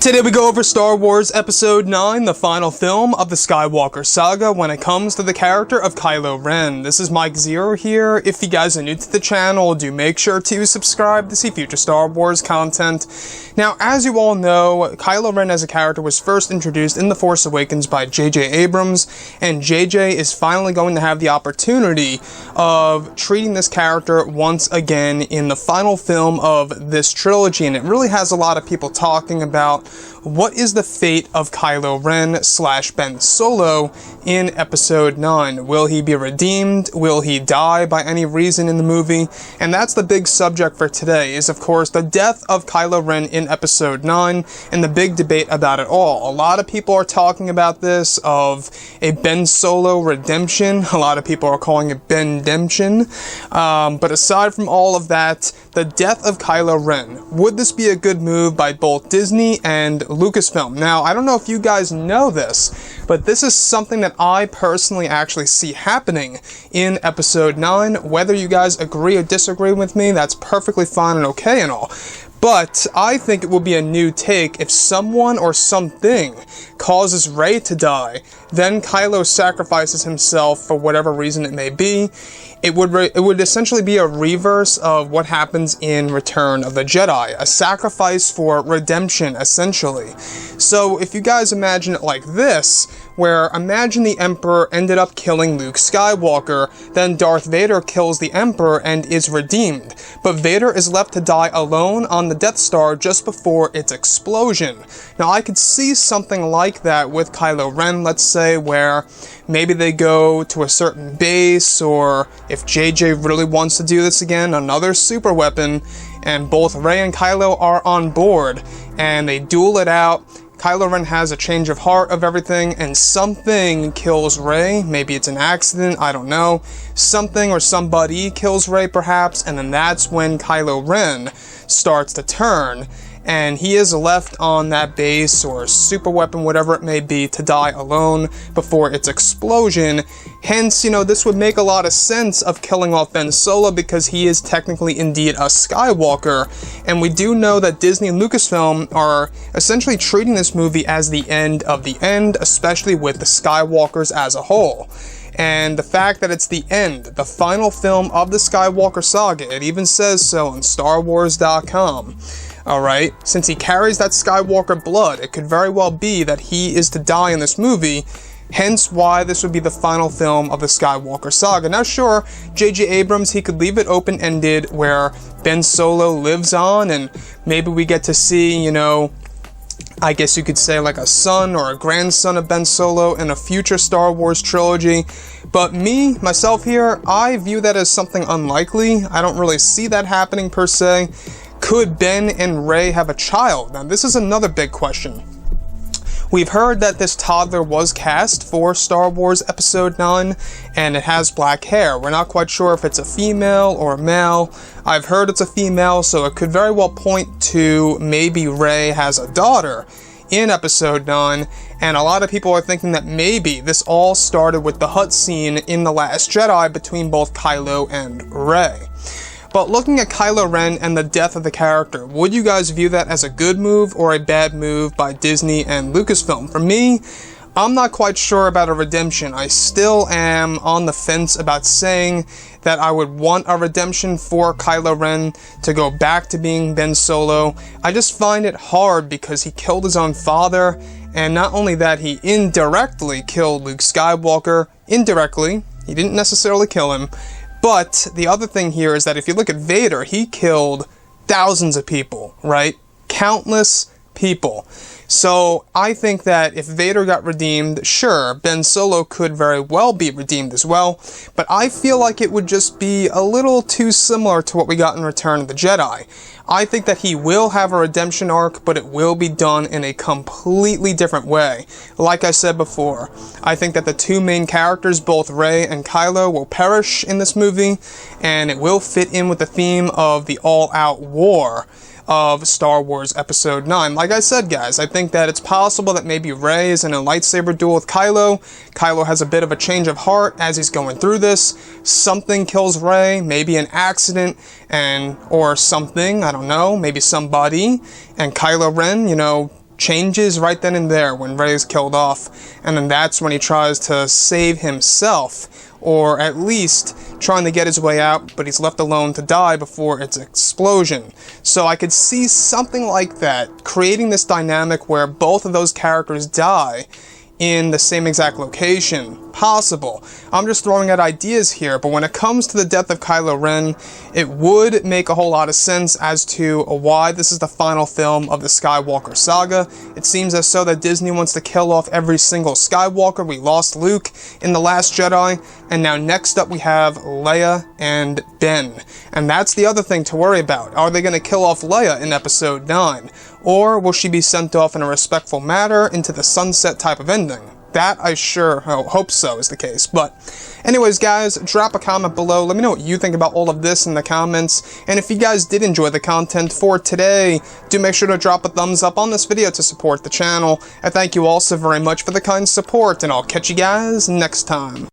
Today we go over Star Wars Episode 9, the final film of the Skywalker saga when it comes to the character of Kylo Ren. This is Mike Zero here. If you guys are new to the channel, do make sure to subscribe to see future Star Wars content. Now, as you all know, Kylo Ren as a character was first introduced in The Force Awakens by J.J. Abrams, and J.J. is finally going to have the opportunity of treating this character once again in the final film of this trilogy, and it really has a lot of people talking about what is the fate of Kylo Ren / Ben Solo in Episode 9? Will he be redeemed? Will he die by any reason in the movie? And that's the big subject for today, is of course the death of Kylo Ren in Episode 9 and the big debate about it all. A lot of people are talking about this, of a Ben Solo redemption. A lot of people are calling it Ben-demption. But aside from all of that, the death of Kylo Ren. Would this be a good move by both Disney and Lucasfilm? Now, I don't know if you guys know this, but this is something that I personally actually see happening in Episode 9. Whether you guys agree or disagree with me, that's perfectly fine and okay and all. But I think it will be a new take if someone or something causes Rey to die, then Kylo sacrifices himself for whatever reason it may be. It would essentially be a reverse of what happens in Return of the Jedi, a sacrifice for redemption, essentially. So if you guys imagine it like this, where imagine the Emperor ended up killing Luke Skywalker, then Darth Vader kills the Emperor and is redeemed, but Vader is left to die alone on the Death Star just before its explosion. Now I could see something like that with Kylo Ren, let's say, where maybe they go to a certain base, or if JJ really wants to do this again, another super weapon, and both Rey and Kylo are on board, and they duel it out. Kylo Ren has a change of heart of everything, and something kills Rey. Maybe it's an accident, I don't know. Something or somebody kills Rey, perhaps, and then that's when Kylo Ren starts to turn, and he is left on that base or super weapon, whatever it may be, to die alone before its explosion. Hence, this would make a lot of sense of killing off Ben Solo, because he is technically indeed a Skywalker, and we do know that Disney and Lucasfilm are essentially treating this movie as the end of the end, especially with the Skywalkers as a whole. And the fact that it's the end, the final film of the Skywalker saga, it even says so on StarWars.com. Alright, since he carries that Skywalker blood, it could very well be that he is to die in this movie, hence why this would be the final film of the Skywalker saga. Now sure, J.J. Abrams, he could leave it open-ended where Ben Solo lives on, and maybe we get to see, I guess you could say like a son or a grandson of Ben Solo in a future Star Wars trilogy. But myself here, I view that as something unlikely. I don't really see that happening per se. Could Ben and Rey have a child? Now this is another big question. We've heard that this toddler was cast for Star Wars Episode 9, and it has black hair. We're not quite sure if it's a female or a male. I've heard it's a female, so it could very well point to maybe Rey has a daughter in Episode 9, and a lot of people are thinking that maybe this all started with the hut scene in The Last Jedi between both Kylo and Rey. But looking at Kylo Ren and the death of the character, would you guys view that as a good move or a bad move by Disney and Lucasfilm? For me, I'm not quite sure about a redemption. I still am on the fence about saying that I would want a redemption for Kylo Ren to go back to being Ben Solo. I just find it hard because he killed his own father, and not only that, he indirectly killed Luke Skywalker. Indirectly. He didn't necessarily kill him. But the other thing here is that if you look at Vader, he killed thousands of people, right? Countless people. So I think that if Vader got redeemed, sure, Ben Solo could very well be redeemed as well, but I feel like it would just be a little too similar to what we got in Return of the Jedi. I think that he will have a redemption arc, but it will be done in a completely different way. Like I said before, I think that the two main characters, both Rey and Kylo, will perish in this movie, and it will fit in with the theme of the all-out war of Star Wars Episode 9. Like I said, guys, I think that it's possible that maybe Rey is in a lightsaber duel with Kylo. Kylo has a bit of a change of heart as he's going through this. Something kills Rey, maybe an accident, or something, I don't know, maybe somebody. And Kylo Ren, changes right then and there when Rey is killed off, and then that's when he tries to save himself, or at least trying to get his way out, but he's left alone to die before its explosion. So I could see something like that, creating this dynamic where both of those characters die in the same exact location. Possible. I'm just throwing out ideas here, but when it comes to the death of Kylo Ren, it would make a whole lot of sense as to why this is the final film of the Skywalker saga. It seems as so that Disney wants to kill off every single Skywalker. We lost Luke in The Last Jedi, and now next up we have Leia and Ben. And that's the other thing to worry about. Are they going to kill off Leia in Episode 9? Or will she be sent off in a respectful manner into the sunset type of ending? That I sure hope so is the case. But anyways, guys, drop a comment below. Let me know what you think about all of this in the comments. And if you guys did enjoy the content for today, do make sure to drop a thumbs up on this video to support the channel. I thank you all so very much for the kind support, and I'll catch you guys next time.